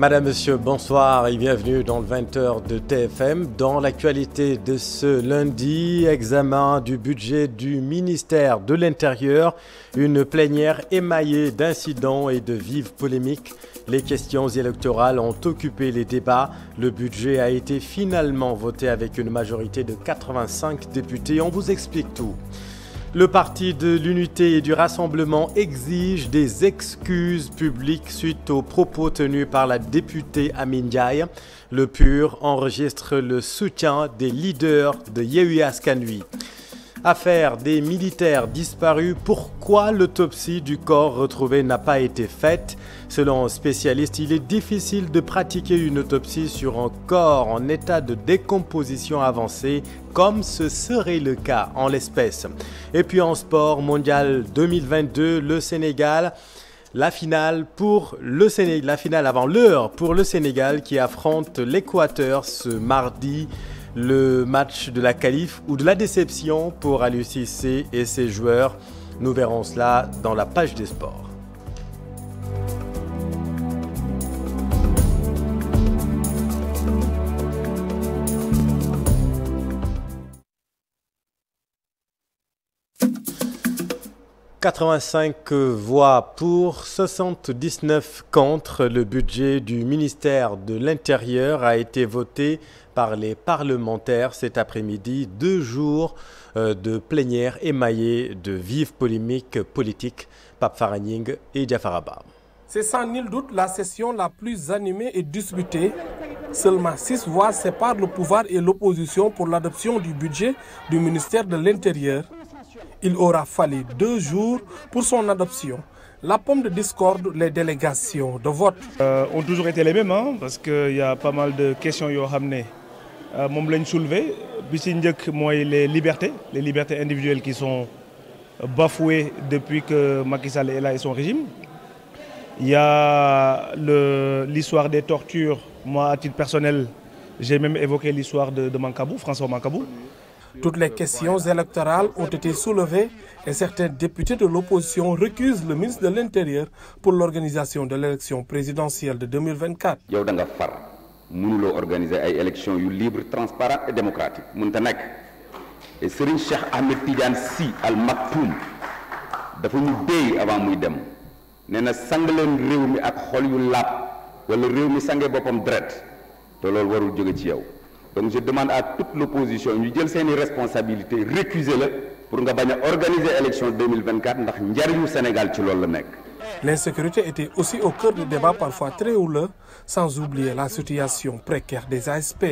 Madame, Monsieur, bonsoir et bienvenue dans le 20h de TFM. Dans l'actualité de ce lundi, examen du budget du ministère de l'Intérieur, une plénière émaillée d'incidents et de vives polémiques. Les questions électorales ont occupé les débats. Le budget a été finalement voté avec une majorité de 85 députés. On vous explique tout. Le parti de l'Unité et du Rassemblement exige des excuses publiques suite aux propos tenus par la députée Amy Ndiaye. Le PUR enregistre le soutien des leaders de Yewwi Askan Wi. Affaire des militaires disparus, pourquoi l'autopsie du corps retrouvé n'a pas été faite? Selon un spécialiste, il est difficile de pratiquer une autopsie sur un corps en état de décomposition avancée, comme ce serait le cas en l'espèce. Et puis en sport mondial 2022, le Sénégal, la finale avant l'heure pour le Sénégal qui affronte l'Équateur ce mardi. Le match de la qualif ou de la déception pour Aliou Cissé et ses joueurs. Nous verrons cela dans la page des sports. « 85 voix pour, 79 contre. Le budget du ministère de l'Intérieur a été voté par les parlementaires cet après-midi. 2 jours de plénière émaillée de vives polémiques politiques. Pape Faragning et Diafara Ba. C'est sans nul doute la session la plus animée et disputée. Seulement 6 voix séparent le pouvoir et l'opposition pour l'adoption du budget du ministère de l'Intérieur. Il aura fallu 2 jours pour son adoption. La pomme de discorde, les délégations de vote ont toujours été les mêmes, parce qu'il y a pas mal de questions qui ont ramené. Moom lañ soulevé bi ci njëkk mooy les libertés individuelles qui sont bafouées depuis que Macky Sall est là et son régime. Il y a l'histoire des tortures. Moi, à titre personnel, j'ai même évoqué l'histoire de Mancabou, François Mancabou. Toutes les questions électorales ont été soulevées et certains députés de l'opposition recusent le ministre de l'Intérieur pour l'organisation de l'élection présidentielle de 2024. yow da nga far mënuloo organiser ay élections yu libre, transparent et démocratique mënta nekk et Serigne Cheikh Ahmed Tidiane Sy Al Maktoum dafa ñu déy avant muy dem nee na sang leen réew mi ak xol yu laab wala réew mi sange boppam deret te loolu warul jóge ci yow. Donc je demande à toute l'opposition ñu jël seeni responsabilités récuser la pour nga bañ a organiser l'élection 2024 ndax njariñu Sénégal ci loolu la nekk. L'insécurité était aussi au cœur du débat parfois très houleux, sans oublier la situation précaire des ASP.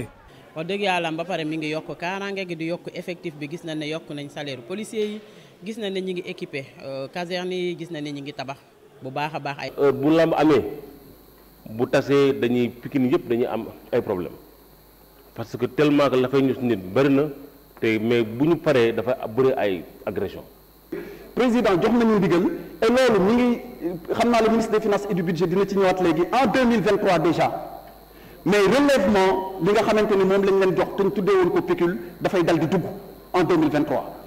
wax dëgg yàlla ba pare mi ngi yokk kaaraange gi di yokk effectif bi gis nañ ne yokk nañ salaire policiers yi gis nañ ne ñi ngi équipé caserne yi gis nañ ne ñi ngi tabax bu baax a baax ay. bu lamb amee bu tasee dañuy Pikine yëpp dañuy am ay problème parce que tellement que la fay ñu nit bari na te mais bu ñu paree dafa bëri ay agression. président jox nañu ndigal et loolu ñu ngi xam naa le ministre des finances et du budget dina ci ñëwaat léegi en 2023 déjà mais relèvement li nga xamante ni moom lañ leen jox te ñu tuddee woon ko pécule dafay dal di dugg en 2023.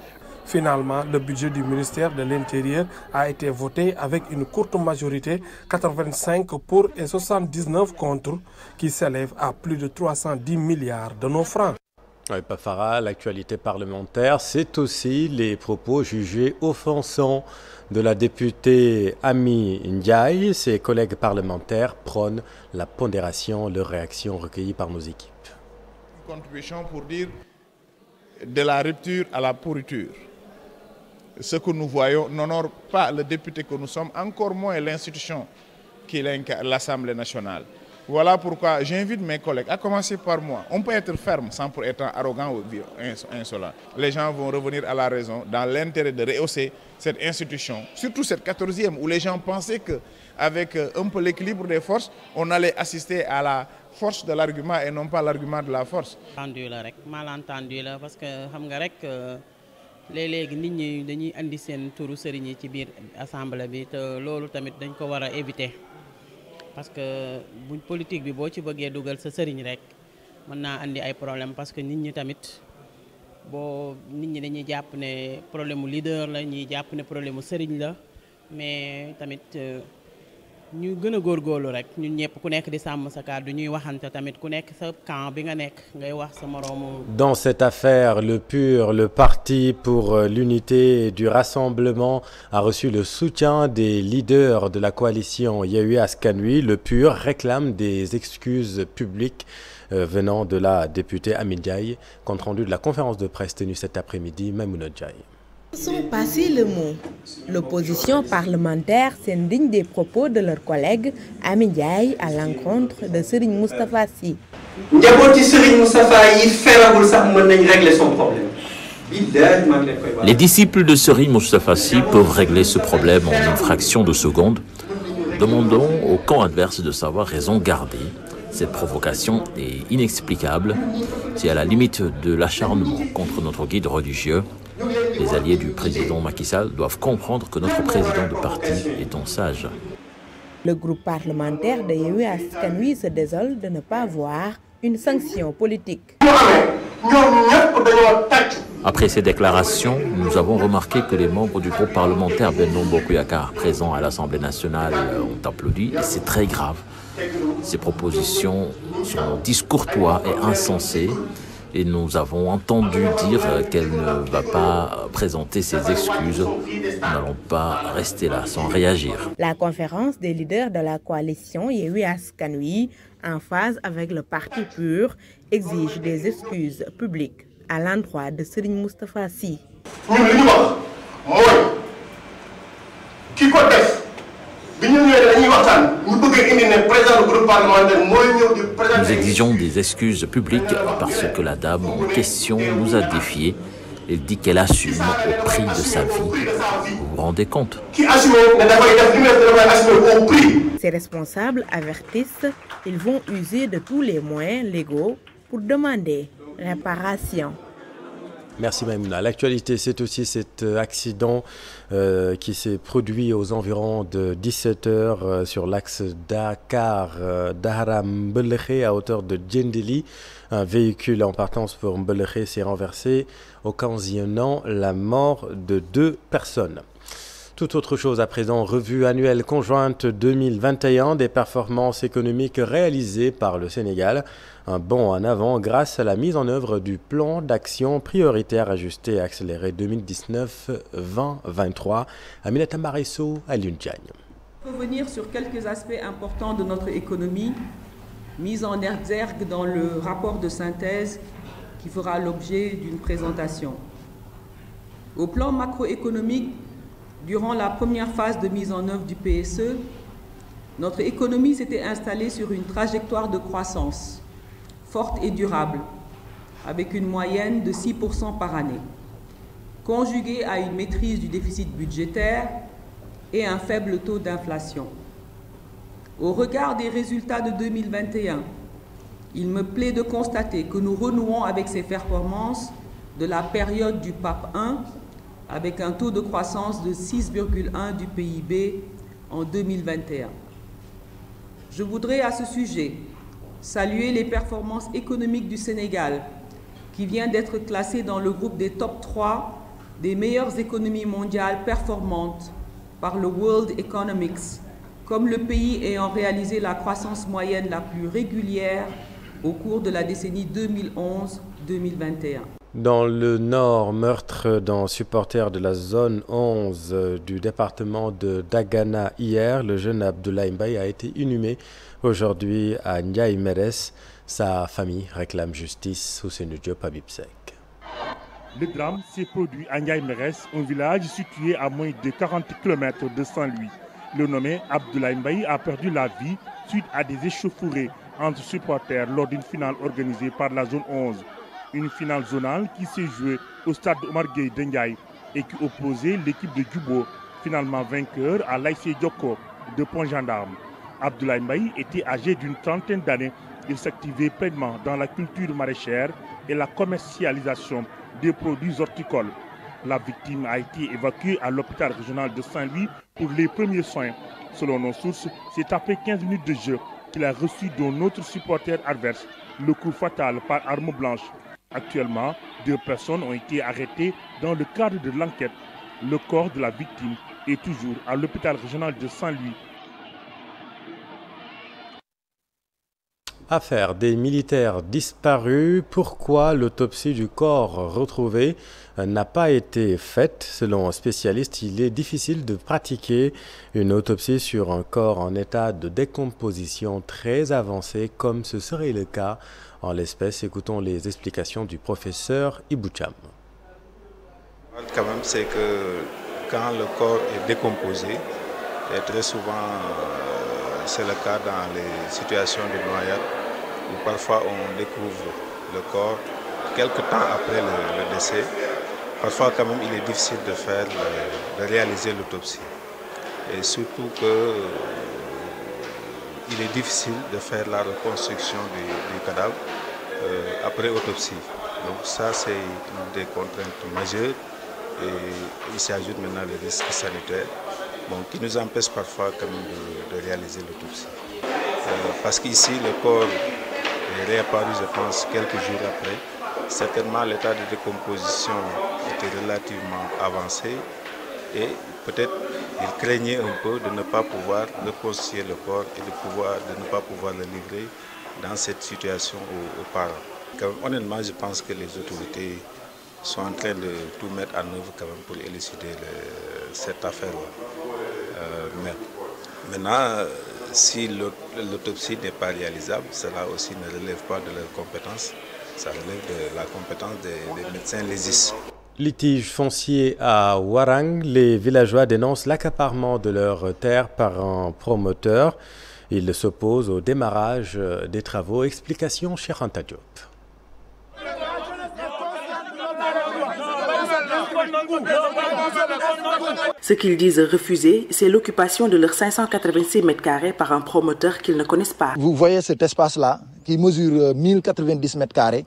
Finalement, le budget du ministère de l'Intérieur a été voté avec une courte majorité, 85 pour et 79 contre, qui s'élève à plus de 310 milliards de nos francs. Oui, Pafara, l'actualité parlementaire, c'est aussi les propos jugés offensants de la députée Amy Ndiaye. Ses collègues parlementaires prônent la pondération, leurs réactions recueillies par nos équipes. Une contribution pour dire de la rupture à la pourriture. Ce que nous voyons n'honore pas le député que nous sommes, encore moins l'institution qui est l'Assemblée nationale. Voilà pourquoi j'invite mes collègues, à commencer par moi. On peut être ferme sans pour être arrogant ou insolent. Les gens vont revenir à la raison dans l'intérêt de rehausser cette institution, surtout cette 14e, où les gens pensaient qu'avec un peu l'équilibre des forces, on allait assister à la force de l'argument et non pas l'argument de la force. Malentendu là, parce que xam nga rek léeg-léegi nit ñi dañuy andi seen turu sëriñ yi ci biir assemblée bi te loolu tamit dañ ko war a éviter parce que bu politique bi boo ci bëggee dugal sa sëriñ rek mën naa andi ay problème parce que nit ñi tamit nit ñi dañuy jàpp ne problème mu leader la ñuy jàpp ne problème mu sëriñ la mais tamit ñu gën a góorgóorlu rek ñun ñëpp ku nekk di sàmm sa kàddu ñuy waxante tamit ku nekk sa camp bi nga nekk ngay wax sa moroomu. Dans cette affaire, le PUR, le Parti pour l'unité du rassemblement, a reçu le soutien des leaders de la coalition Yewwi Askan Wi. Le PUR réclame des excuses publiques venant de la députée Amy Ndiaye. Compte rendu de la conférence de presse tenue cet après-midi, Maïmouna Ndiaye. Sont passés le mot. L'opposition parlementaire s'indigne des propos de leur collègue Amy Ndiaye à l'encontre de Serigne Moustapha Sy. Les disciples de Serigne Moustapha Sy peuvent régler ce problème en une fraction de seconde. Demandons au camp adverse de savoir raison garder. Cette provocation est inexplicable. C'est à la limite de l'acharnement contre notre guide religieux. Les alliés du président Macky Sall doivent comprendre que notre président de parti est un sage. Le groupe parlementaire de Yewwi Askan Wi se désole de ne pas voir une sanction politique. Après ces déclarations, nous avons remarqué que les membres du groupe parlementaire Benno Bokk Yakaar présents à l'Assemblée nationale ont applaudi et c'est très grave. Ces propositions sont discourtois et insensées. Et nous avons entendu dire qu'elle ne va pas présenter ses excuses. Nous n'allons pas rester là sans réagir. La conférence des leaders de la coalition Yewwi Askan Wi, en phase avec le parti PUR, exige des excuses publiques à l'endroit de Serigne Moustapha Sy. Nous exigeons des excuses publiques parce que la dame en question nous a défiés. Elle dit qu'elle assume au prix de sa vie. Vous vous rendez compte? Ces responsables avertissent qu'ils vont user de tous les moyens légaux pour demander réparation. Merci Maïmouna. L'actualité, c'est aussi cet accident qui s'est produit aux environs de 17h sur l'axe Dakar-Dahra-Mbelekhe à hauteur de Djendeli. Un véhicule en partance pour Mbelekhe s'est renversé, occasionnant la mort de 2 personnes. Tout autre chose à présent, revue annuelle conjointe 2021 des performances économiques réalisées par le Sénégal. Un bond en avant grâce à la mise en œuvre du plan d'action prioritaire ajusté et accéléré 2019-2023. Aminata Maresso, Alioune Diagne. Revenir sur quelques aspects importants de notre économie, mis en exergue dans le rapport de synthèse qui fera l'objet d'une présentation. Au plan macroéconomique, durant la première phase de mise en œuvre du PSE, notre économie s'était installée sur une trajectoire de croissance forte et durable, avec une moyenne de 6% par année, conjuguée à une maîtrise du déficit budgétaire et un faible taux d'inflation. Au regard des résultats de 2021, il me plaît de constater que nous renouons avec ces performances de la période du PAP 1, avec un taux de croissance de 6,1 du PIB en 2021. Je voudrais à ce sujet saluer les performances économiques du Sénégal, qui vient d'être classé dans le groupe des top 3 des meilleures économies mondiales performantes par le World Economics, comme le pays ayant réalisé la croissance moyenne la plus régulière au cours de la décennie 2011-2021. Dans le Nord, meurtre d'un supporter de la zone 11 du département de Dagana hier. Le jeune Abdoulaye Mbaye a été inhumé aujourd'hui à Ndiaye Merès. Sa famille réclame justice. Ousseynou Diop, Habib Seck. Le drame s'est produit à Ndiaye Merès, un village situé à moins de 40 km de Saint-Louis. Le nommé Abdoulaye Mbaye a perdu la vie suite à des échauffourées entre supporters lors d'une finale organisée par la zone 11. Une finale zonale qui s'est jouée au stade Omar Gueye de Ndiaye et qui opposait l'équipe de Djubo, finalement vainqueur, à l'ASC Djoko de Pont-Gendarme. Abdoulaye Mbaye était âgé d'une trentaine d'années. Il s'activait pleinement dans la culture maraîchère et la commercialisation des produits horticoles. La victime a été évacuée à l'hôpital régional de Saint-Louis pour les premiers soins. Selon nos sources, c'est après 15 minutes de jeu qu'il a reçu d'un autre supporter adverse le coup fatal par arme blanche. Actuellement, 2 personnes ont été arrêtées dans le cadre de l'enquête. Le corps de la victime est toujours à l'hôpital régional de Saint-Louis. Affaire des militaires disparus. Pourquoi l'autopsie du corps retrouvé n'a pas été faite? Selon un spécialiste, il est difficile de pratiquer une autopsie sur un corps en état de décomposition très avancé, comme ce serait le cas en l'espèce. Écoutons les explications du professeur Iboucham. Quand même, c'est que quand le corps est décomposé, et très souvent c'est le cas dans les situations de noyade, où parfois on découvre le corps quelques temps après le décès. Parfois quand même il est difficile de réaliser l'autopsie. Et surtout que il est difficile de faire la reconstruction du cadavre après autopsie. Donc ça c'est une des contraintes majeures et il s'ajoute maintenant les risques sanitaires qui nous empêchent parfois quand même de réaliser l'autopsie. Parce qu'ici le corps est réapparu je pense quelques jours après. Certainement l'état de décomposition était relativement avancé et peut-être il craignait un peu de ne pas pouvoir reconstruire le corps et de ne pas pouvoir le livrer dans cette situation aux parents. Honnêtement, je pense que les autorités sont en train de tout mettre en œuvre quand même pour élucider cette affaire-là. Maintenant, si l'autopsie n'est pas réalisable, cela aussi ne relève pas de leurs compétences, ça relève de la compétence des médecins légistes. Litige foncier à Warang, les villageois dénoncent l'accaparement de leurs terres par un promoteur. Ils s'opposent au démarrage des travaux. Explication Cheikh Anta Diop. Ce qu'ils disent refuser, c'est l'occupation de leurs 586 mètres carrés par un promoteur qu'ils ne connaissent pas. Vous voyez cet espace-là qui mesure 1090 mètres carrés.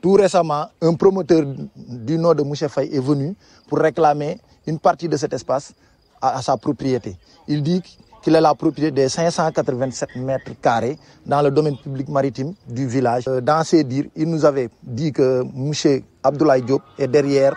Tout récemment, un promoteur du nom de Mouché Faye est venu pour réclamer une partie de cet espace à sa propriété. Il dit qu'il est la propriété des 587 mètres carrés dans le domaine public maritime du village. Dans ses dires, il nous avait dit que Mouché Abdoulaye Diop est derrière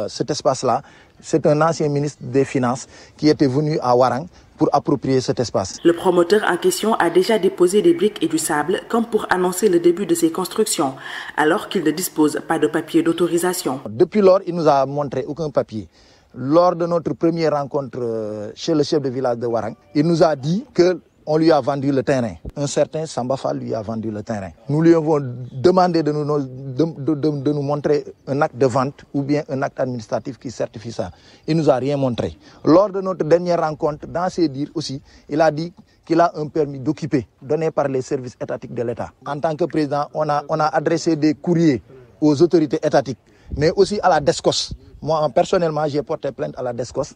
cet espace-là. C'est un ancien ministre des Finances qui était venu à Warang pour approprier cet espace. Le promoteur en question a déjà déposé des briques et du sable comme pour annoncer le début de ses constructions, alors qu'il ne dispose pas de papier d'autorisation. Depuis lors, il ne nous a montré aucun papier. Lors de notre première rencontre chez le chef de village de Warang, il nous a dit qu'on lui a vendu le terrain. Un certain Samba Fall lui a vendu le terrain. Nous lui avons demandé de nous montrer un acte de vente ou bien un acte administratif qui certifie ça. Il ne nous a rien montré. Lors de notre dernière rencontre, dans ses dires aussi, il a dit qu'il a un permis d'occuper donné par les services étatiques de l'État. En tant que président, on a adressé des courriers aux autorités étatiques, mais aussi à la DESCOS. Moi, personnellement, j'ai porté plainte à la DESCOS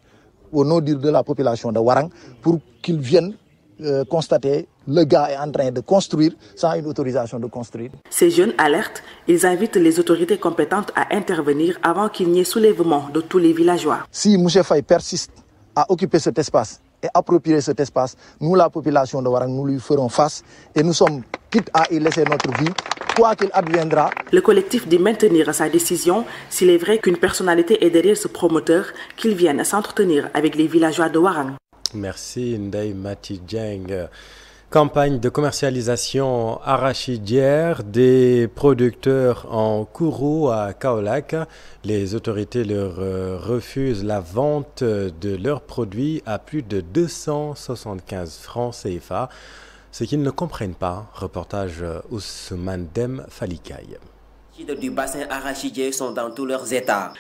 au nom de la population de Warang pour qu'ils viennent constater le gars est en train de construire sans une autorisation de construire. Ces jeunes alertent, ils invitent les autorités compétentes à intervenir avant qu'il n'y ait soulèvement de tous les villageois. Si Mouché Faye persiste à occuper cet espace et approprier cet espace, nous, la population de Warang, nous lui ferons face et nous sommes quittes à y laisser notre vie, quoi qu'il adviendra. Le collectif dit maintenir sa décision s'il est vrai qu'une personnalité est derrière ce promoteur, qu'il vienne s'entretenir avec les villageois de Warang. Merci Ndeye Mati Dieng. Campagne de commercialisation arachidière des producteurs en Kourou à Kaolack. Les autorités leur refusent la vente de leurs produits à plus de 275 francs CFA. Ce qu'ils ne comprennent pas. Reportage Ousmane Dem Falikaï. Les du bassin arachidier sont dans tous leurs états.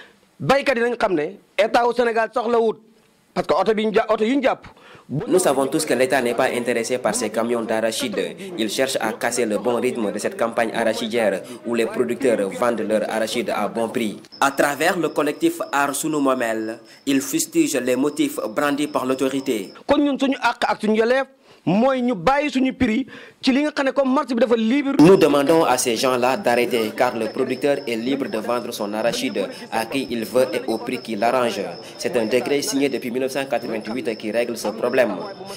Nous savons tous que l'État n'est pas intéressé par ces camions d'arachide. Ils cherchent à casser le bon rythme de cette campagne arachidière où les producteurs vendent leur arachide à bon prix. À travers le collectif Arsounou Momel, ils fustigent les motifs brandis par l'autorité. Nous demandons à ces gens-là d'arrêter car le producteur est libre de vendre son arachide à qui il veut et au prix qui l'arrange. C'est un décret signé depuis 1988 qui règle ce problème.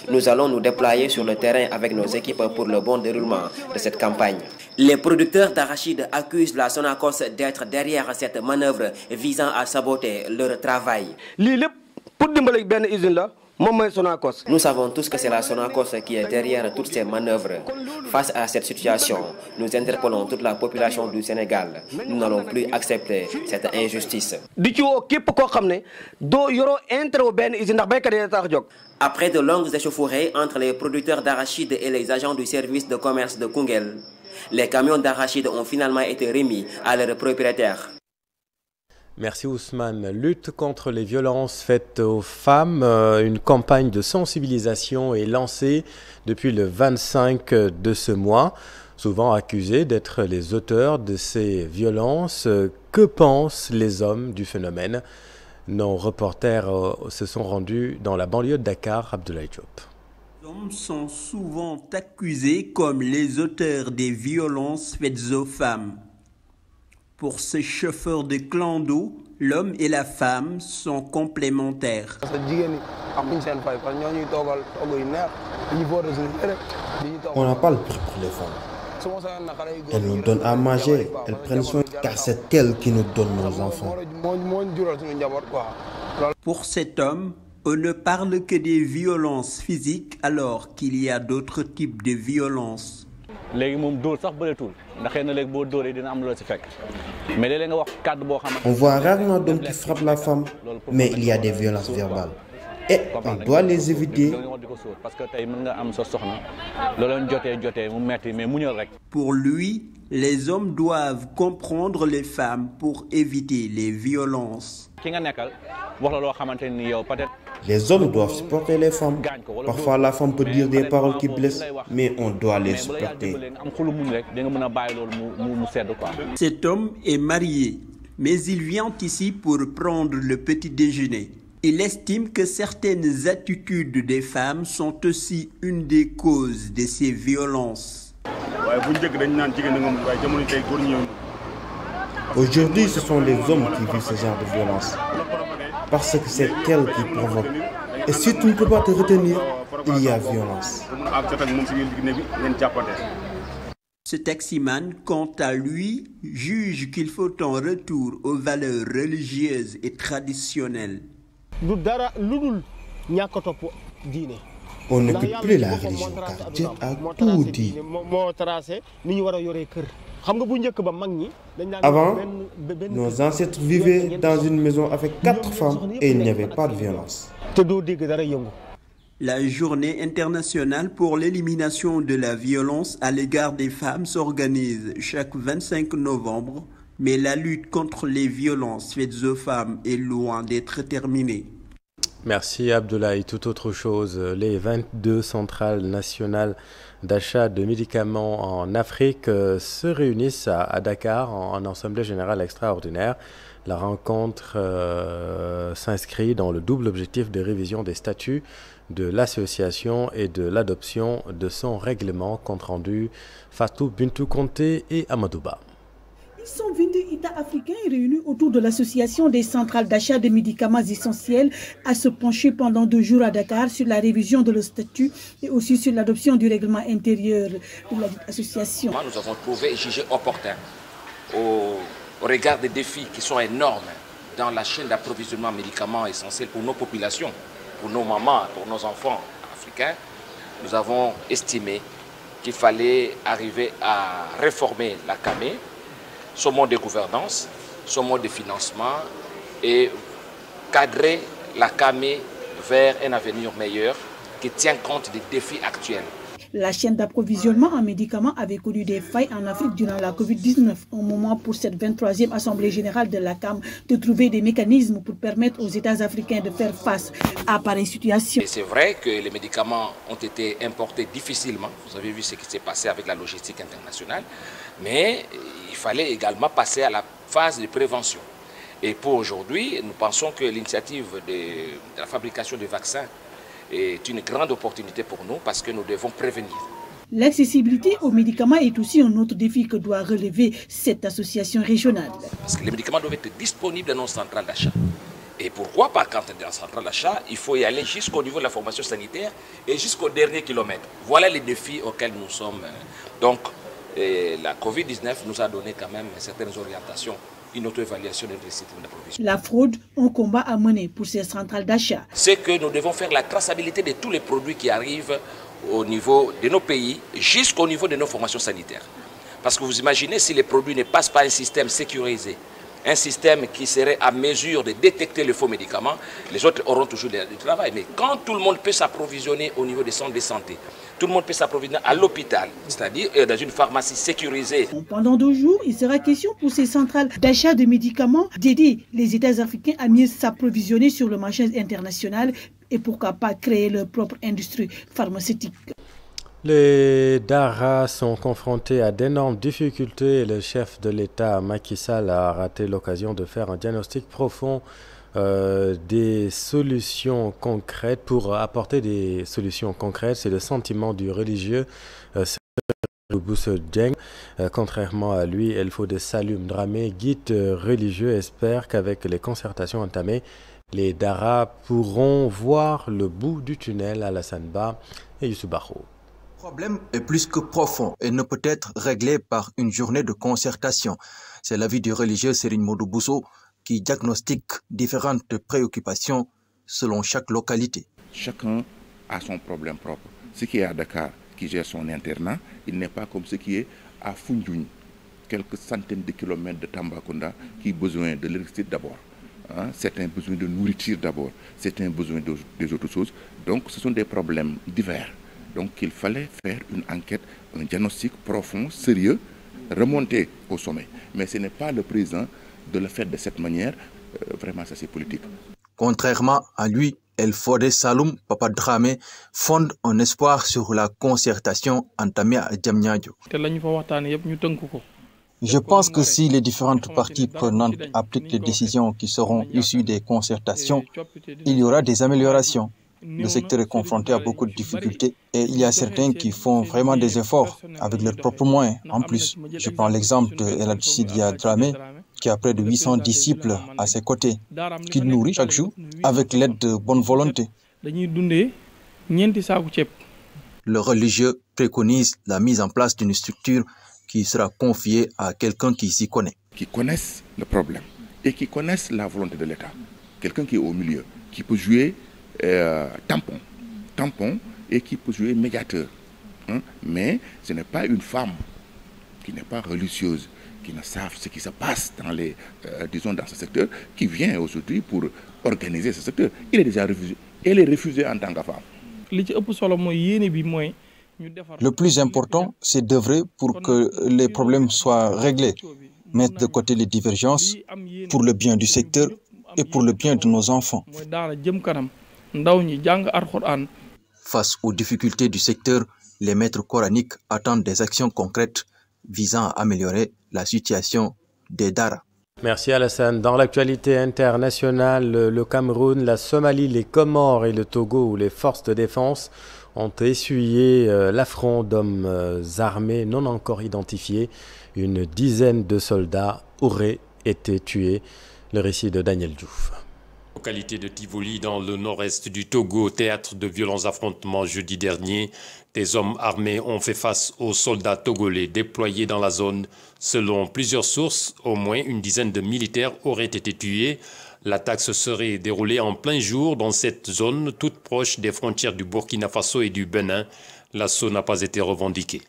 Nous allons nous déployer sur le terrain avec nos équipes pour le bon déroulement de cette campagne. Les producteurs d'arachide accusent la Sonacos d'être derrière cette manœuvre visant à saboter leur travail. Nous savons tous que c'est la Sonacos qui est derrière toutes ces manœuvres. Face à cette situation, nous interpellons toute la population du Sénégal. Nous n'allons plus accepter cette injustice. Après de longues échauffourées entre les producteurs d'arachides et les agents du service de commerce de Koungheul, les camions d'arachides ont finalement été remis à leurs propriétaires. Merci Ousmane. Lutte contre les violences faites aux femmes. Une campagne de sensibilisation est lancée depuis le 25 de ce mois. Souvent accusés d'être les auteurs de ces violences, que pensent les hommes du phénomène? Nos reporters se sont rendus dans la banlieue de Dakar, Abdoulaye Diop. Les hommes sont souvent accusés comme les auteurs des violences faites aux femmes. Pour ce chauffeur de clando, l'homme et la femme sont complémentaires. On n'a pas le prix pour les femmes. Elles nous donnent à manger, elles prennent soin, car c'est elles qui nous donnent nos enfants. Pour cet homme, on ne parle que des violences physiques alors qu'il y a d'autres types de violences. On voit rarement d'hommes qui frappent la femme, mais il y a des violences verbales. Et on doit les éviter. Pour lui, les hommes doivent comprendre les femmes pour éviter les violences. Les hommes doivent supporter les femmes. Parfois, la femme peut dire des paroles qui blessent, mais on doit les supporter. Cet homme est marié, mais il vient ici pour prendre le petit déjeuner. Il estime que certaines attitudes des femmes sont aussi une des causes de ces violences. Aujourd'hui, ce sont les hommes qui vivent ce genre de violence. Parce que c'est elles qui provoquent. Et si tu ne peux pas te retenir, il y a violence. Ce taximan, quant à lui, juge qu'il faut un retour aux valeurs religieuses et traditionnelles. On ne peut plus la religion car Dieu a tout dit. Avant, nos ancêtres vivaient dans une maison avec 4 femmes et il n'y avait pas de violence. La journée internationale pour l'élimination de la violence à l'égard des femmes s'organise chaque 25 novembre, mais la lutte contre les violences faites aux femmes est loin d'être terminée. Merci Abdoulaye. Tout autre chose, les 22 centrales nationales d'achat de médicaments en Afrique se réunissent à Dakar en assemblée générale extraordinaire. La rencontre s'inscrit dans le double objectif de révision des statuts de l'association et de l'adoption de son règlement, compte rendu Fatou Bintou Conté et Amadouba. Ils sont 22 États africains réunis autour de l'association des centrales d'achat de médicaments essentiels à se pencher pendant 2 jours à Dakar sur la révision de leur statut et aussi sur l'adoption du règlement intérieur de l'association. Nous avons trouvé et jugé opportun au regard des défis qui sont énormes dans la chaîne d'approvisionnement en médicaments essentiels pour nos populations, pour nos mamans, pour nos enfants africains. Nous avons estimé qu'il fallait arriver à réformer la CAME, son mode de gouvernance, son mode de financement et cadrer la CAME vers un avenir meilleur qui tient compte des défis actuels. La chaîne d'approvisionnement en médicaments avait connu des failles en Afrique durant la Covid-19. Un moment pour cette 23e Assemblée générale de la CAM de trouver des mécanismes pour permettre aux États africains de faire face à pareille situation. C'est vrai que les médicaments ont été importés difficilement. Vous avez vu ce qui s'est passé avec la logistique internationale. Mais il fallait également passer à la phase de prévention. Et pour aujourd'hui, nous pensons que l'initiative de la fabrication de vaccins est une grande opportunité pour nous parce que nous devons prévenir. L'accessibilité aux médicaments est aussi un autre défi que doit relever cette association régionale. Parce que les médicaments doivent être disponibles dans nos centrales d'achat. Et pourquoi pas quand on est en centrale d'achat, il faut y aller jusqu'au niveau de la formation sanitaire et jusqu'au dernier kilomètre. Voilà les défis auxquels nous sommes. Donc la Covid-19 nous a donné quand même certaines orientations une auto-évaluation de notre système d'approvisionnement. La fraude, un combat à mener pour ces centrales d'achat. C'est que nous devons faire la traçabilité de tous les produits qui arrivent au niveau de nos pays, jusqu'au niveau de nos formations sanitaires. Parce que vous imaginez, si les produits ne passent pas un système sécurisé, un système qui serait à mesure de détecter les faux médicaments, les autres auront toujours du travail. Mais quand tout le monde peut s'approvisionner au niveau des centres de santé, tout le monde peut s'approvisionner à l'hôpital, c'est-à-dire dans une pharmacie sécurisée. Pendant 2 jours, il sera question pour ces centrales d'achat de médicaments d'aider les États africains à mieux s'approvisionner sur le marché international et pourquoi pas créer leur propre industrie pharmaceutique. Les Dara sont confrontés à d'énormes difficultés et le chef de l'État, Macky Sall, a raté l'occasion de faire un diagnostic profond des solutions concrètes pour apporter des solutions concrètes. C'est le sentiment du religieux Bousso Dieng. Contrairement à lui, El Fodé Saloum Dramé, guide religieux, espère qu'avec les concertations entamées, les Dara pourront voir le bout du tunnel. Alassane Ba et Youssou Barro. Le problème est plus que profond et ne peut être réglé par une journée de concertation. C'est l'avis du religieux Serigne Modou Bousso qui diagnostique différentes préoccupations selon chaque localité. Chacun a son problème propre. Ce qui est à Dakar, qui gère son internat, il n'est pas comme ce qui est à Foundiougne, quelques centaines de kilomètres de Tambacounda, qui ont besoin de l'électricité d'abord. Certains ont besoin de nourriture d'abord, certains ont besoin des autres choses. Donc ce sont des problèmes divers. Donc il fallait faire une enquête, un diagnostic profond, sérieux, remonter au sommet. Mais ce n'est pas le président de le faire de cette manière, vraiment ça c'est politique. Contrairement à lui, El Fodé Saloum Papa Dramé fonde un espoir sur la concertation entamée à Diamniadio. Je pense que si les différentes parties prenantes appliquent les décisions qui seront issues des concertations, il y aura des améliorations. Le secteur est confronté à beaucoup de difficultés et il y a certains qui font vraiment des efforts avec leurs propres moyens. En plus, je prends l'exemple de El Sidia Dramé qui a près de 800 disciples à ses côtés, qu'il nourrit chaque jour avec l'aide de bonne volonté. Le religieux préconise la mise en place d'une structure qui sera confiée à quelqu'un qui s'y connaît. Qui connaissent le problème et qui connaissent la volonté de l'État. Quelqu'un qui est au milieu, qui peut jouer tampon et qui peut jouer médiateur. Mais ce n'est pas une femme qui n'est pas religieuse, qui ne savent ce qui se passe dans dans ce secteur, qui vient aujourd'hui pour organiser ce secteur. Il est déjà refusé. Elle est refusée en tant que femme. Le plus important, c'est d'œuvrer pour que les problèmes soient réglés, mettre de côté les divergences pour le bien du secteur et pour le bien de nos enfants. Face aux difficultés du secteur, les maîtres coraniques attendent des actions concrètes visant à améliorer la situation des Dara. Merci Alassane. Dans l'actualité internationale, le Cameroun, la Somalie, les Comores et le Togo, où les forces de défense ont essuyé l'affront d'hommes armés non encore identifiés. Une dizaine de soldats auraient été tués. Le récit de Daniel Diouf. Localité de Tivoli, dans le nord-est du Togo, théâtre de violents affrontements jeudi dernier. Des hommes armés ont fait face aux soldats togolais déployés dans la zone. Selon plusieurs sources, au moins une dizaine de militaires auraient été tués. L'attaque se serait déroulée en plein jour dans cette zone, toute proche des frontières du Burkina Faso et du Bénin. L'assaut n'a pas été revendiqué.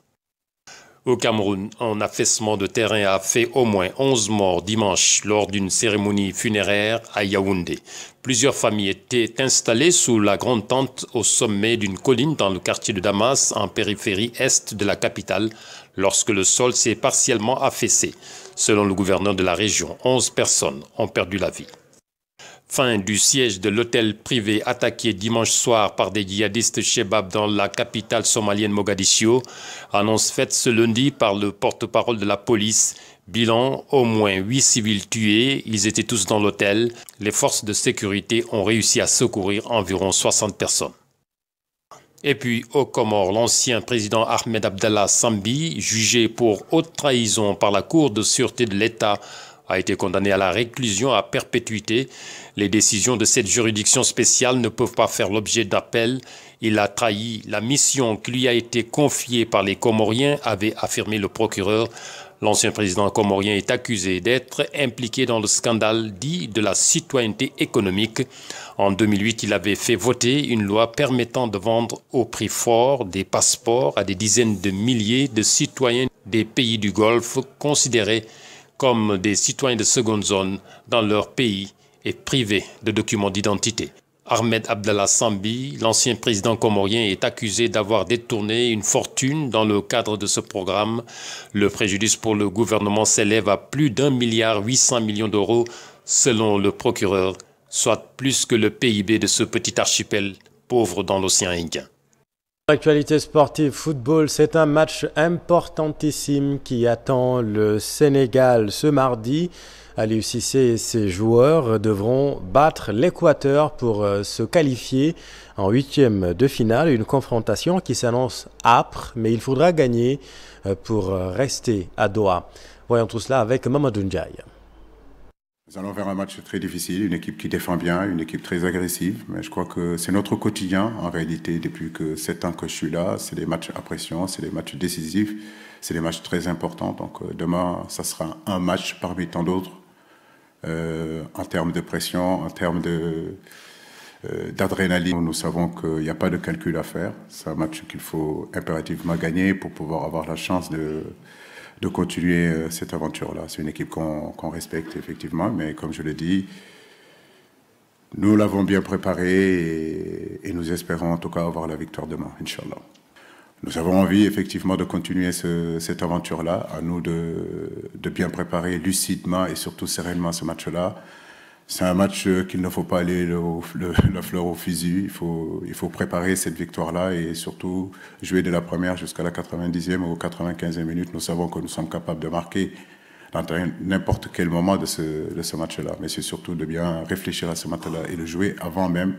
Au Cameroun, un affaissement de terrain a fait au moins 11 morts dimanche lors d'une cérémonie funéraire à Yaoundé. Plusieurs familles étaient installées sous la grande tente au sommet d'une colline dans le quartier de Damas, en périphérie est de la capitale, lorsque le sol s'est partiellement affaissé. Selon le gouverneur de la région, 11 personnes ont perdu la vie. Fin du siège de l'hôtel privé attaqué dimanche soir par des djihadistes Chebab dans la capitale somalienne Mogadiscio. Annonce faite ce lundi par le porte-parole de la police. Bilan, au moins 8 civils tués. Ils étaient tous dans l'hôtel. Les forces de sécurité ont réussi à secourir environ 60 personnes. Et puis, aux Comores, l'ancien président Ahmed Abdallah Sambi, jugé pour haute trahison par la Cour de sûreté de l'État, a été condamné à la réclusion à perpétuité. Les décisions de cette juridiction spéciale ne peuvent pas faire l'objet d'appel. Il a trahi la mission qui lui a été confiée par les Comoriens, avait affirmé le procureur. L'ancien président comorien est accusé d'être impliqué dans le scandale dit de la citoyenneté économique. En 2008, il avait fait voter une loi permettant de vendre au prix fort des passeports à des dizaines de milliers de citoyens des pays du Golfe considérés comme des citoyens de seconde zone dans leur pays et privés de documents d'identité. Ahmed Abdallah Sambi, l'ancien président comorien, est accusé d'avoir détourné une fortune dans le cadre de ce programme. Le préjudice pour le gouvernement s'élève à plus d'1,8 milliard d'euros selon le procureur, soit plus que le PIB de ce petit archipel pauvre dans l'océan Indien. L'actualité sportive football, c'est un match importantissime qui attend le Sénégal ce mardi. Aliou Cissé et ses joueurs devront battre l'Équateur pour se qualifier en huitième de finale. Une confrontation qui s'annonce âpre, mais il faudra gagner pour rester à Doha. Voyons tout cela avec Mamadou Ndiaye. Nous allons vers un match très difficile, une équipe qui défend bien, une équipe très agressive. Mais je crois que c'est notre quotidien, en réalité, depuis que 7 ans que je suis là. C'est des matchs à pression, c'est des matchs décisifs, c'est des matchs très importants. Donc demain, ça sera un match parmi tant d'autres. En termes de pression, en termes d'adrénaline, nous savons qu'il n'y a pas de calcul à faire. C'est un match qu'il faut impérativement gagner pour pouvoir avoir la chance de continuer cette aventure-là. C'est une équipe qu'on respecte effectivement, mais comme je l'ai dit, nous l'avons bien préparée et nous espérons en tout cas avoir la victoire demain, Inch'Allah. Nous avons envie effectivement de continuer cette aventure-là, à nous de bien préparer lucidement et surtout sereinement ce match-là. C'est un match qu'il ne faut pas aller la fleur au fusil. Il faut préparer cette victoire-là et surtout jouer de la première jusqu'à la 90e ou 95e minute. Nous savons que nous sommes capables de marquer dans n'importe quel moment de ce match-là. Mais c'est surtout de bien réfléchir à ce match-là et le jouer avant même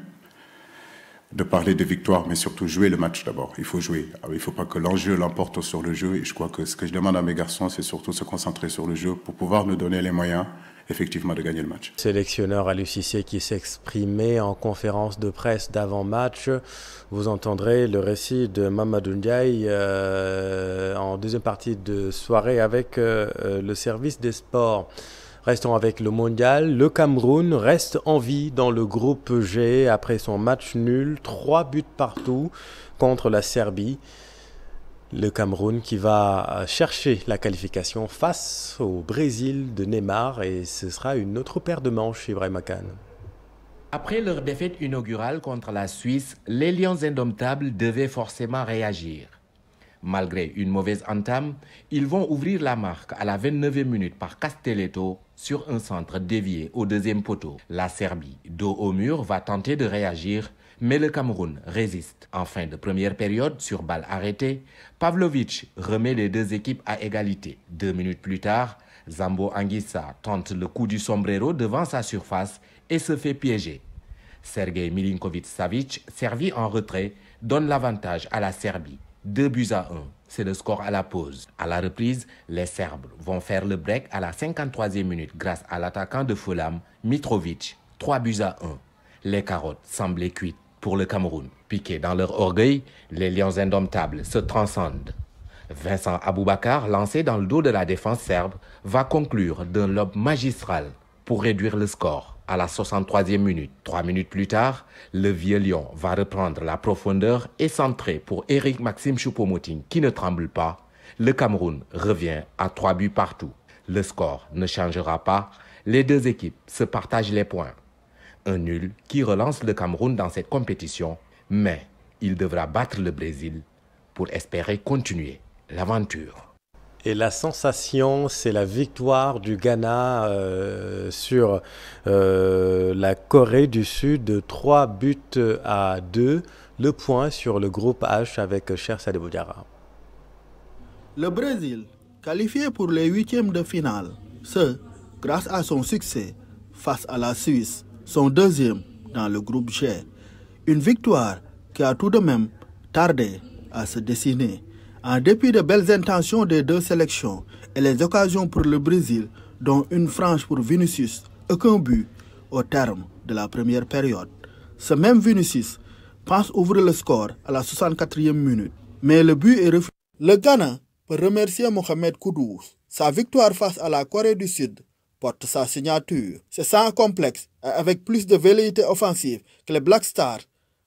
de parler de victoire, mais surtout jouer le match d'abord. Il faut jouer. Il ne faut pas que l'enjeu l'emporte sur le jeu. Et je crois que ce que je demande à mes garçons, c'est surtout se concentrer sur le jeu pour pouvoir nous donner les moyens, effectivement, de gagner le match. Sélectionneur Aliou Cissé qui s'exprimait en conférence de presse d'avant-match. Vous entendrez le récit de Mamadou Ndiaye en deuxième partie de soirée avec le service des sports. Restons avec le mondial. Le Cameroun reste en vie dans le groupe G après son match nul, 3 buts partout contre la Serbie. Le Cameroun qui va chercher la qualification face au Brésil de Neymar et ce sera une autre paire de manches, Ibrahima Kane. Après leur défaite inaugurale contre la Suisse, les Lions indomptables devaient forcément réagir. Malgré une mauvaise entame, ils vont ouvrir la marque à la 29e minute par Castelletto sur un centre dévié au deuxième poteau. La Serbie, dos au mur, va tenter de réagir, mais le Cameroun résiste. En fin de première période, sur balle arrêtée, Pavlovic remet les deux équipes à égalité. 2 minutes plus tard, Zambo Anguissa tente le coup du sombrero devant sa surface et se fait piéger. Sergei Milinkovic-Savic, servi en retrait, donne l'avantage à la Serbie. 2-1, c'est le score à la pause. À la reprise, les Serbes vont faire le break à la 53e minute grâce à l'attaquant de Fulham, Mitrovic, 3-1. Les carottes semblaient cuites pour le Cameroun. Piqués dans leur orgueil, les Lions indomptables se transcendent. Vincent Aboubakar, lancé dans le dos de la défense serbe, va conclure d'un lob magistral pour réduire le score. À la 63e minute, 3 minutes plus tard, le vieux lion va reprendre la profondeur et centrer pour Eric Maxime Choupo-Moting qui ne tremble pas. Le Cameroun revient à 3 buts partout. Le score ne changera pas. Les deux équipes se partagent les points. Un nul qui relance le Cameroun dans cette compétition, mais il devra battre le Brésil pour espérer continuer l'aventure. Et la sensation, c'est la victoire du Ghana sur la Corée du Sud, 3-2. Le point sur le groupe H avec Cher Sadibou Diarra. Le Brésil, qualifié pour les huitièmes de finale, ce grâce à son succès face à la Suisse, son deuxième dans le groupe G. Une victoire qui a tout de même tardé à se dessiner. En dépit de belles intentions des deux sélections et les occasions pour le Brésil, dont une franche pour Vinicius, aucun but au terme de la première période. Ce même Vinicius pense ouvrir le score à la 64e minute, mais le but est refusé. Le Ghana peut remercier Mohamed Kudus. Sa victoire face à la Corée du Sud porte sa signature. C'est sans complexe et avec plus de velléité offensive que les Black Stars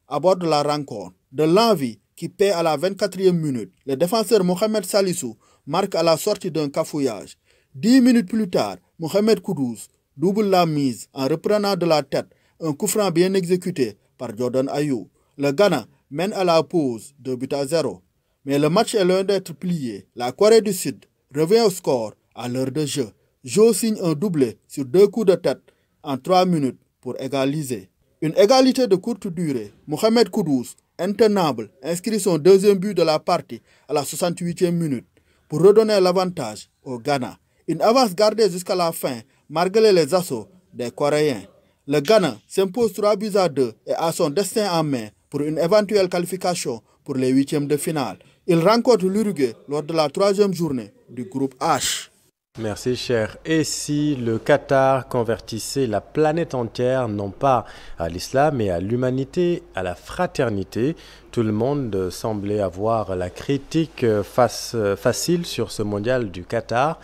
abordent la rencontre. De l'envie qui paie à la 24e minute, le défenseur Mohamed Salissou marque à la sortie d'un cafouillage. 10 minutes plus tard, Mohamed Kudus double la mise en reprenant de la tête un coup franc bien exécuté par Jordan Ayew. Le Ghana mène à la pause 2-0. Mais le match est loin d'être plié. La Corée du Sud revient au score à l'heure de jeu. Joe signe un doublé sur 2 coups de tête en 3 minutes pour égaliser. Une égalité de courte durée. Mohamed Kudus, intenable, inscrit son deuxième but de la partie à la 68e minute pour redonner l'avantage au Ghana. Une avance gardée jusqu'à la fin malgré les assauts des Coréens. Le Ghana s'impose 3-2 et a son destin en main pour une éventuelle qualification pour les 8e de finale. Il rencontre l'Uruguay lors de la 3e journée du groupe H. Merci cher. Et si le Qatar convertissait la planète entière, non pas à l'islam, mais à l'humanité, à la fraternité? Tout le monde semblait avoir la critique facile sur ce mondial du Qatar.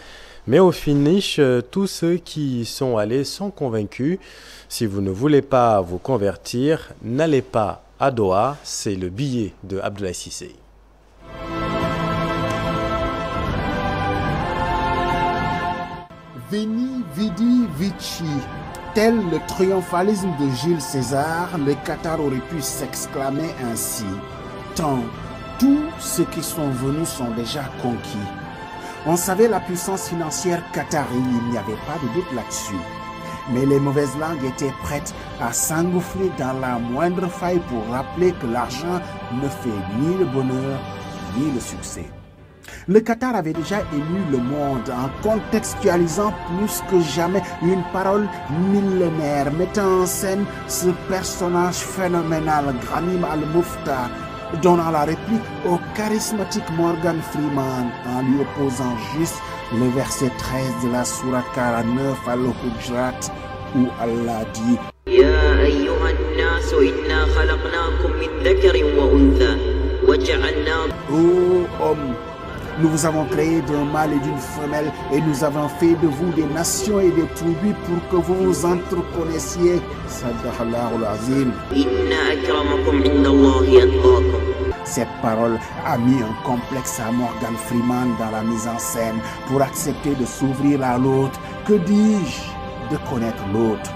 Mais au finish, tous ceux qui y sont allés sont convaincus. Si vous ne voulez pas vous convertir, n'allez pas à Doha. C'est le billet de Abdoulaye Cissé. Veni, vidi, vici. Tel le triomphalisme de Jules César, le Qatar aurait pu s'exclamer ainsi. Tant, tous ceux qui sont venus sont déjà conquis. On savait la puissance financière qatari, il n'y avait pas de doute là-dessus. Mais les mauvaises langues étaient prêtes à s'engouffrer dans la moindre faille pour rappeler que l'argent ne fait ni le bonheur ni le succès. Le Qatar avait déjà ému le monde en contextualisant plus que jamais une parole millénaire mettant en scène ce personnage phénoménal, Ghanim Al-Mufta, donnant la réplique au charismatique Morgan Freeman en lui opposant juste le verset 13 de la sourate 49 Al-Hujurat où Allah dit Ya ayyuhan nas inna khalaqnakum min dhakarin wa untha wa ja'alna Ô homme, nous vous avons créé d'un mâle et d'une femelle et nous avons fait de vous des nations et des tribus pour que vous vous entreconnaissiez. Sadaqallahu al-azim. Inna akramakum indallahi atqakum. Cette parole a mis un complexe à Morgan Freeman dans la mise en scène pour accepter de s'ouvrir à l'autre. Que dis-je? De connaître l'autre.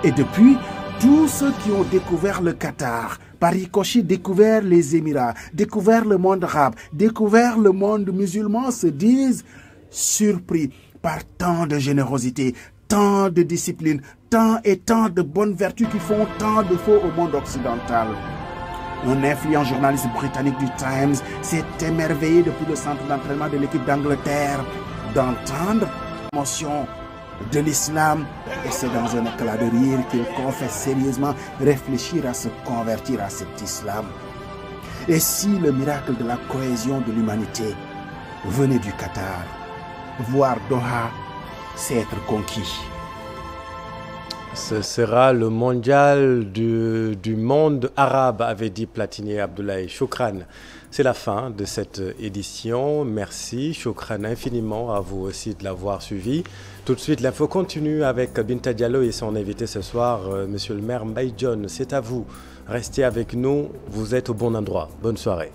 Et depuis, tous ceux qui ont découvert le Qatar, par ricochet découvert les Émirats, découvert le monde arabe, découvert le monde musulman, se disent surpris par tant de générosité, tant de discipline, tant et tant de bonnes vertus qui font tant de faux au monde occidental. Un influent journaliste britannique du Times s'est émerveillé depuis le centre d'entraînement de l'équipe d'Angleterre d'entendre la mention de l'islam, et c'est dans un éclat de rire qu'il confesse sérieusement réfléchir à se convertir à cet islam. Et si le miracle de la cohésion de l'humanité venait du Qatar, voir Doha, c'est être conquis. Ce sera le mondial du monde arabe, avait dit Platini Abdoulaye. Choukran, c'est la fin de cette édition. Merci, Choukran, infiniment à vous aussi de l'avoir suivi. Tout de suite, l'info continue avec Binta Diallo et son invité ce soir, Monsieur le maire Mbaye Dione. C'est à vous. Restez avec nous, vous êtes au bon endroit. Bonne soirée.